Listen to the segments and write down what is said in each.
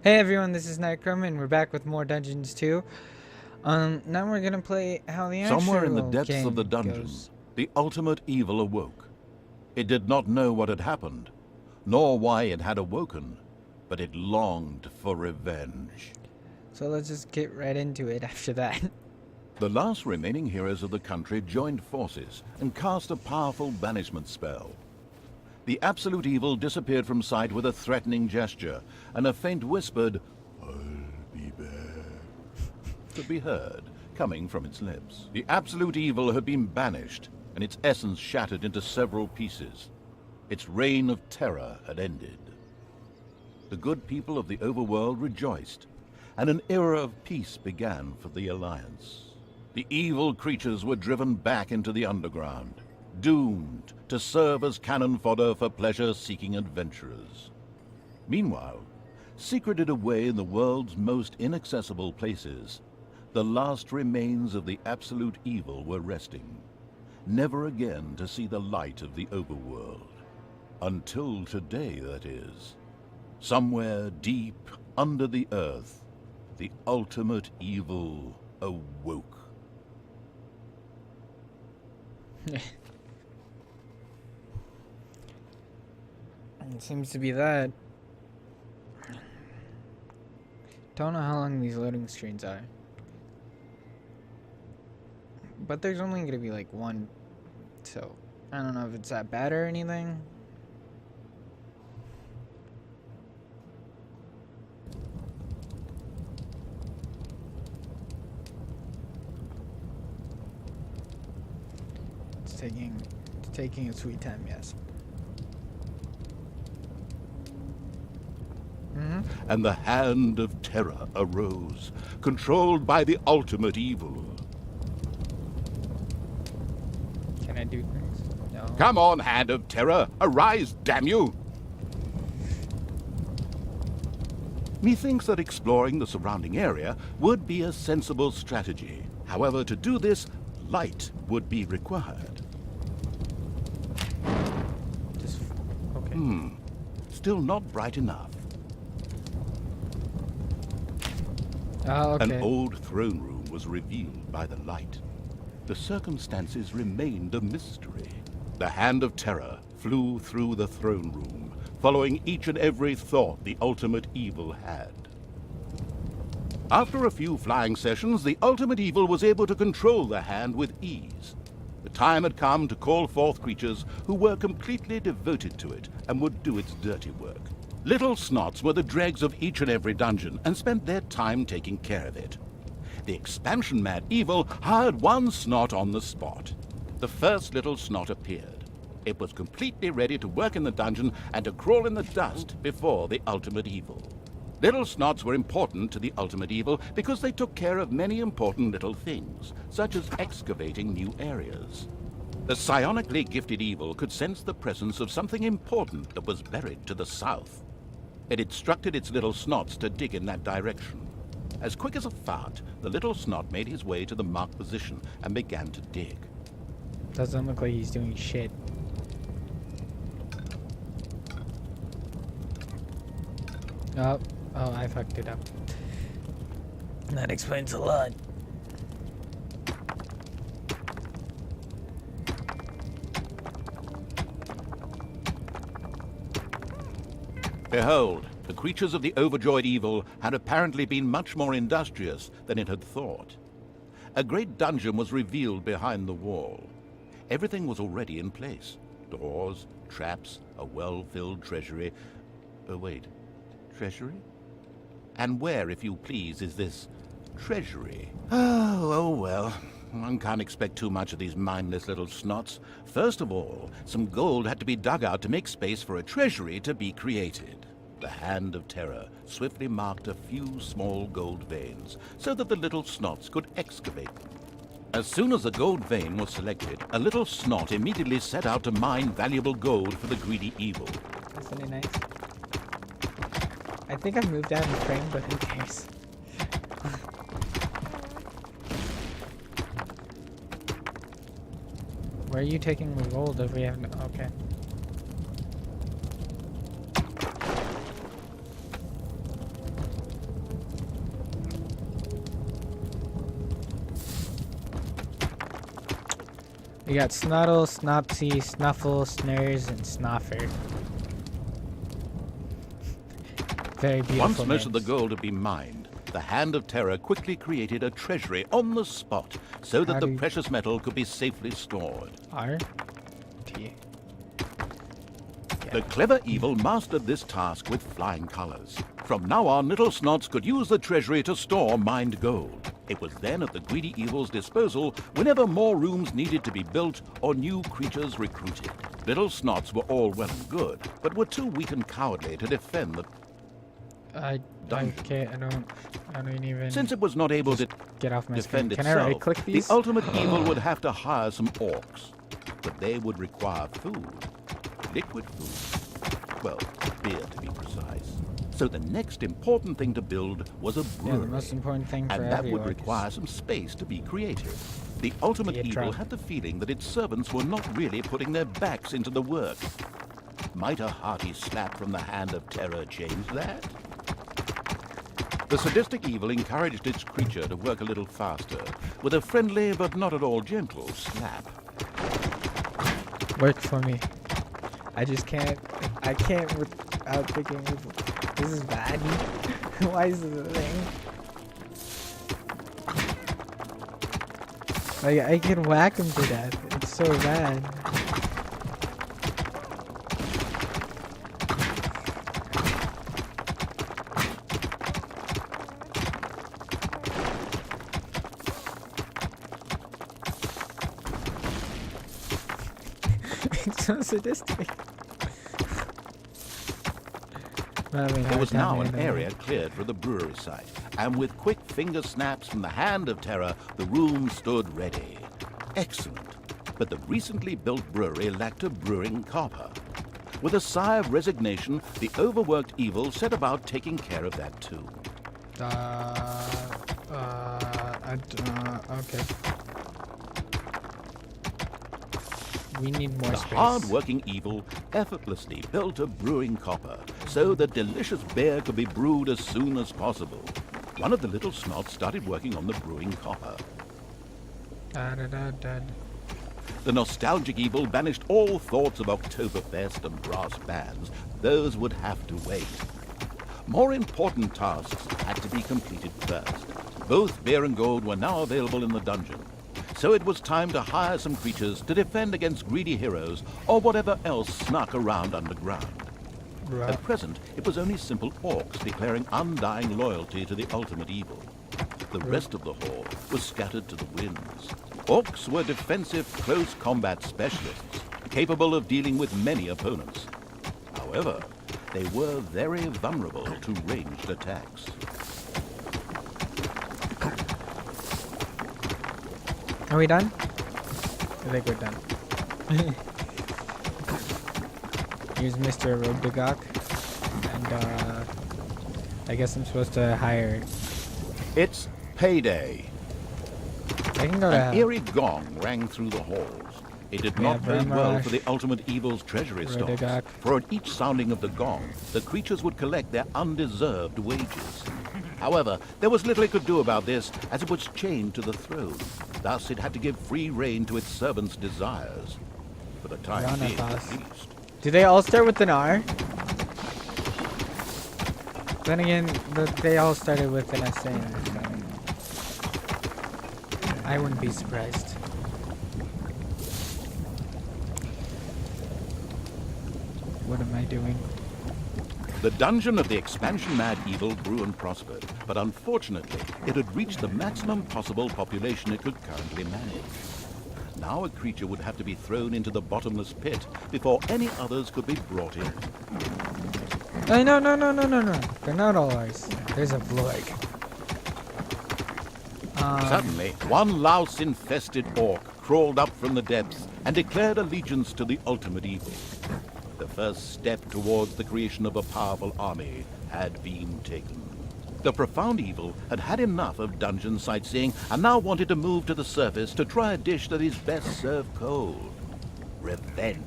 Hey everyone, this is Nicrome, and we're back with more Dungeons 2. Now we're gonna play how the Somewhere in the actual depths of the game dungeon, goes. the ultimate evil awoke. It did not know what had happened, nor why it had awoken, but it longed for revenge. So let's just get right into it after that. The last remaining heroes of the country joined forces and cast a powerful banishment spell. The absolute evil disappeared from sight with a threatening gesture, and a faint whispered, "I'll be back," could be heard, coming from its lips. The absolute evil had been banished, and its essence shattered into several pieces. Its reign of terror had ended. The good people of the overworld rejoiced, and an era of peace began for the Alliance. The evil creatures were driven back into the underground, doomed to serve as cannon fodder for pleasure-seeking adventurers. Meanwhile, secreted away in the world's most inaccessible places, the last remains of the absolute evil were resting, never again to see the light of the overworld. Until today, that is. Somewhere deep under the earth, the ultimate evil awoke. It seems to be that. Don't know how long these loading screens are. But there's only gonna be like one, so I don't know if it's that bad or anything. It's taking a sweet time, yes. And the hand of terror arose, controlled by the ultimate evil. Can I do things? No. Come on, hand of terror, arise, damn you! Methinks that exploring the surrounding area would be a sensible strategy. However, to do this, light would be required. Just okay. Still not bright enough. Oh, okay. An old throne room was revealed by the light. The circumstances remained a mystery. The hand of terror flew through the throne room, following each and every thought the ultimate evil had. After a few flying sessions, the ultimate evil was able to control the hand with ease. The time had come to call forth creatures who were completely devoted to it and would do its dirty work. Little snots were the dregs of each and every dungeon and spent their time taking care of it. The expansion-mad evil hired one snot on the spot. The first little snot appeared. It was completely ready to work in the dungeon and to crawl in the dust before the ultimate evil. Little snots were important to the ultimate evil because they took care of many important little things, such as excavating new areas. The psionically gifted evil could sense the presence of something important that was buried to the south. It instructed its little snots to dig in that direction. As quick as a fart, the little snot made his way to the marked position and began to dig. Doesn't look like he's doing shit. Oh, I fucked it up. That explains a lot. Behold, the creatures of the overjoyed evil had apparently been much more industrious than it had thought. A great dungeon was revealed behind the wall. Everything was already in place. Doors, traps, a well-filled treasury. Oh, wait. Treasury? And where, if you please, is this treasury? Oh, well. One can't expect too much of these mindless little snots. First of all, some gold had to be dug out to make space for a treasury to be created. The hand of terror swiftly marked a few small gold veins so that the little snots could excavate them. As soon as a gold vein was selected, a little snot immediately set out to mine valuable gold for the greedy evil. That's really nice. I think I moved out of frame, but who cares? Where are you taking the gold if we have no... Okay. We got Snuddle, Snopsy, Snuffle, Snares, and Snoffer. Very beautiful. Once most of the names. gold had been mined, the Hand of Terror quickly created a treasury on the spot so that How the do you- precious metal could be safely stored. R. T. The clever evil mastered this task with flying colors. From now on, little snots could use the treasury to store mined gold. It was then at the greedy evil's disposal whenever more rooms needed to be built or new creatures recruited. Little snots were all well and good, but were too weak and cowardly to defend the I dungeon. can't. I don't even. Since it was not able to Get off my screen. defend Can I itself, right click the these? ultimate evil would have to hire some orcs. But they would require food. Liquid food. Well, beer to be precise. So the next important thing to build was a Yeah, brewery. the most important thing for And that every would orc is- require some space to be creative. The ultimate Be a evil trap. had the feeling that its servants were not really putting their backs into the work. Might a hearty slap from the Hand of Terror change that? The sadistic evil encouraged its creature to work a little faster, with a friendly but not at all gentle slap. Work for me. I just can't. I can't without thinking. This is bad. Why is this a thing? Like I can whack him to death. It's so bad. It's so sadistic. There was now an area cleared for the brewery site, and with quick finger snaps from the Hand of Terror, the room stood ready. Excellent. But the recently built brewery lacked a brewing copper. With a sigh of resignation, the overworked evil set about taking care of that too. Okay. We need more The space. hard-working evil effortlessly built a brewing copper so that delicious beer could be brewed as soon as possible. One of the little snots started working on the brewing copper. The nostalgic evil banished all thoughts of Oktoberfest and brass bands. Those would have to wait. More important tasks had to be completed first. Both beer and gold were now available in the dungeon. So it was time to hire some creatures to defend against greedy heroes or whatever else snuck around underground. At present, it was only simple orcs declaring undying loyalty to the ultimate evil. The rest of the horde was scattered to the winds. Orcs were defensive close combat specialists, capable of dealing with many opponents. However, they were very vulnerable to ranged attacks. Are we done? I think we're done. Here's Mr. Robdogok. And, I guess I'm supposed to hire... It's payday. I can go to... An eerie gong rang through the halls. It did We not have bode well Ramash, for the ultimate evil's treasury stocks, Rodegak. for at each sounding of the gong, the creatures would collect their undeserved wages. However, there was little it could do about this, as it was chained to the throne. Thus, it had to give free rein to its servants' desires. For the time being, at Ranathas. least. Do they all start with an R? Then again, they all started with an SA. So I wouldn't be surprised. What am I doing? The dungeon of the expansion-mad evil grew and prospered, but unfortunately, it had reached the maximum possible population it could currently manage. Now a creature would have to be thrown into the bottomless pit before any others could be brought in. No. They're not all ours. There's a Vlorg. Suddenly, one louse-infested orc crawled up from the depths and declared allegiance to the ultimate evil. The first step towards the creation of a powerful army had been taken. The profound evil had had enough of dungeon sightseeing and now wanted to move to the surface to try a dish that is best served cold. Revenge.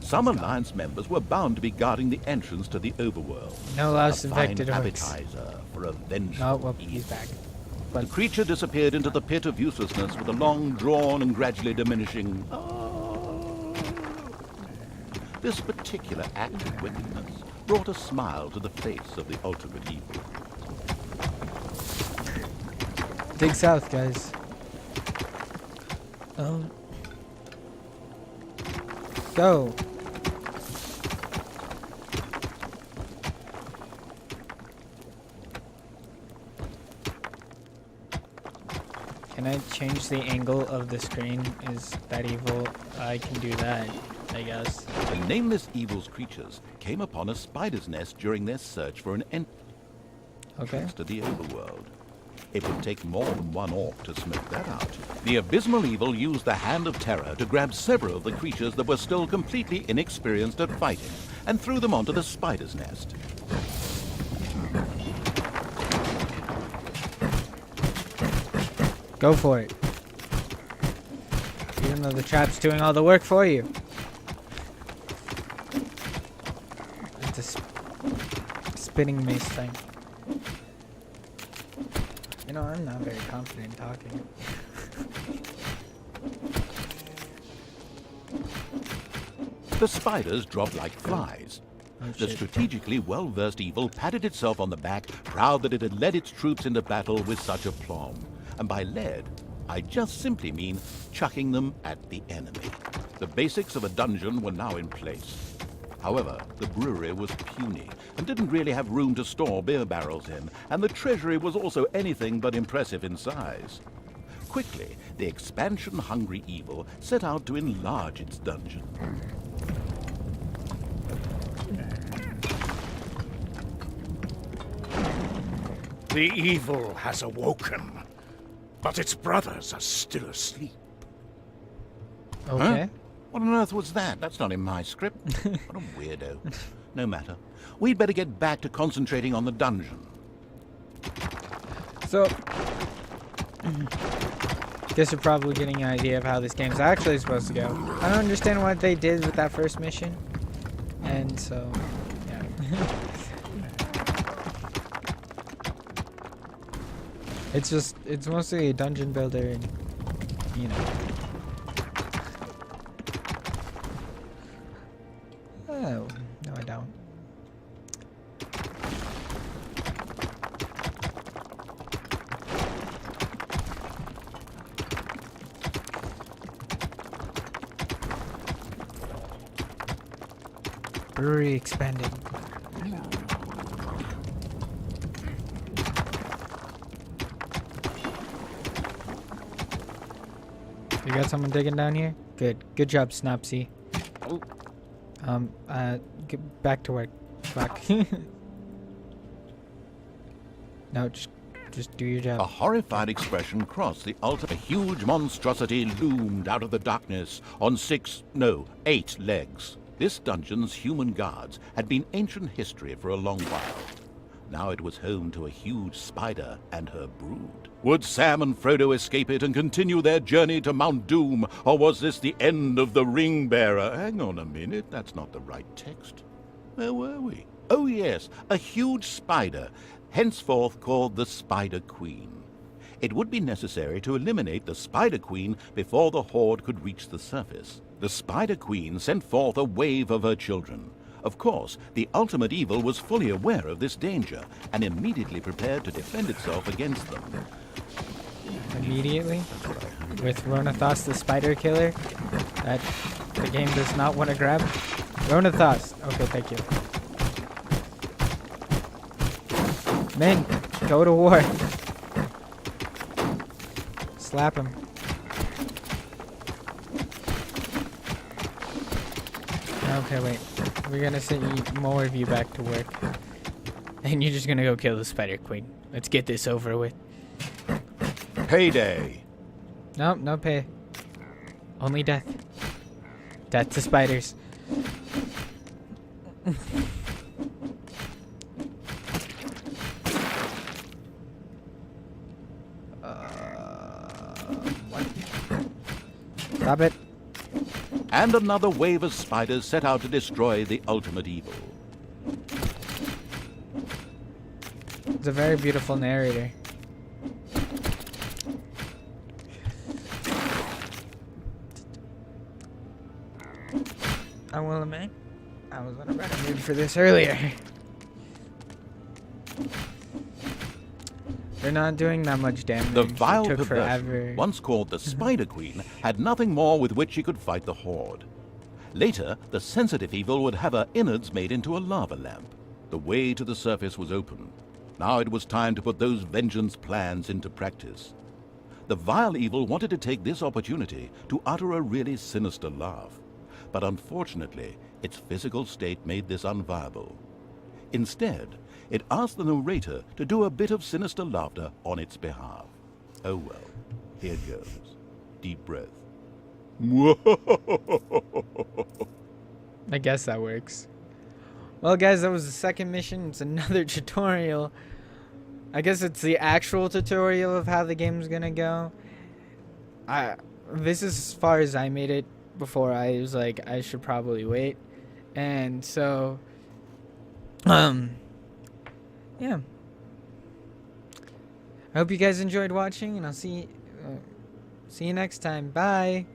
Some Alliance members were bound to be guarding the entrance to the overworld. No louse A fine infected orcs. appetizer for a vengeful No, well, evil. he's back. The creature disappeared into the pit of uselessness with a long, drawn, and gradually diminishing "oh." This particular act of wickedness brought a smile to the face of the ultimate evil. Dig south, guys. Go. Can I change the angle of the screen? Is that evil? I can do that, I guess. The nameless evil's creatures came upon a spider's nest during their search for an entrance to the overworld. It would take more than one orc to smoke that out. The abysmal evil used the hand of terror to grab several of the creatures that were still completely inexperienced at fighting and threw them onto the spider's nest. Go for it. Even though the trap's doing all the work for you. It's a spinning mace thing. You know, I'm not very confident talking. The spiders dropped like flies. The strategically well-versed evil patted itself on the back, proud that it had led its troops into battle with such aplomb. And by led, I just simply mean chucking them at the enemy. The basics of a dungeon were now in place. However, the brewery was puny and didn't really have room to store beer barrels in, and the treasury was also anything but impressive in size. Quickly, the expansion-hungry evil set out to enlarge its dungeon. The evil has awoken, but its brothers are still asleep. Okay. Huh? What on earth was that? That's not in my script. What a weirdo. No matter. We'd better get back to concentrating on the dungeon. So, guess you're probably getting an idea of how this game's actually supposed to go. I don't understand what they did with that first mission. And so, yeah. It's mostly a dungeon builder and, you know. Oh, no I don't. Brewery expanded. You got someone digging down here? Good. Good job, Snopsy. Get back to work. Fuck. No, just do your job. A horrified expression crossed the altar. A huge monstrosity loomed out of the darkness on 8 legs. This dungeon's human guards had been ancient history for a long while. Now it was home to a huge spider and her brood. Would Sam and Frodo escape it and continue their journey to Mount Doom, or was this the end of the ring bearer? Hang on a minute, that's not the right text. Where were we? Oh yes, a huge spider, henceforth called the Spider Queen. It would be necessary to eliminate the Spider Queen before the horde could reach the surface. The Spider Queen sent forth a wave of her children. Of course, the ultimate evil was fully aware of this danger and immediately prepared to defend itself against them. Immediately? With Ronathos the spider killer? That the game does not want to grab? Ronathos! Okay, thank you. Men, go to war. Slap him. Okay, wait. We're gonna send more of you back to work. And you're just gonna go kill the Spider Queen. Let's get this over with. Payday! No, no pay. Only death. Death to spiders. What? Stop it. And another wave of spiders set out to destroy the ultimate evil. It's a very beautiful narrator. I will admit, I was in a better mood for this earlier. They're not doing that much damage. The vile It took perversion, forever. once called the Spider Queen, had nothing more with which she could fight the Horde. Later, the sensitive evil would have her innards made into a lava lamp. The way to the surface was open. Now it was time to put those vengeance plans into practice. The vile evil wanted to take this opportunity to utter a really sinister laugh. But unfortunately, its physical state made this unviable. Instead, it asked the narrator to do a bit of sinister laughter on its behalf. Oh well, here goes. Deep breath. I guess that works. Well, guys, that was the second mission. It's another tutorial. I guess it's the actual tutorial of how the game's gonna go. This is as far as I made it before I was like, I should probably wait. And so, yeah. I hope you guys enjoyed watching, and I'll see you next time. Bye.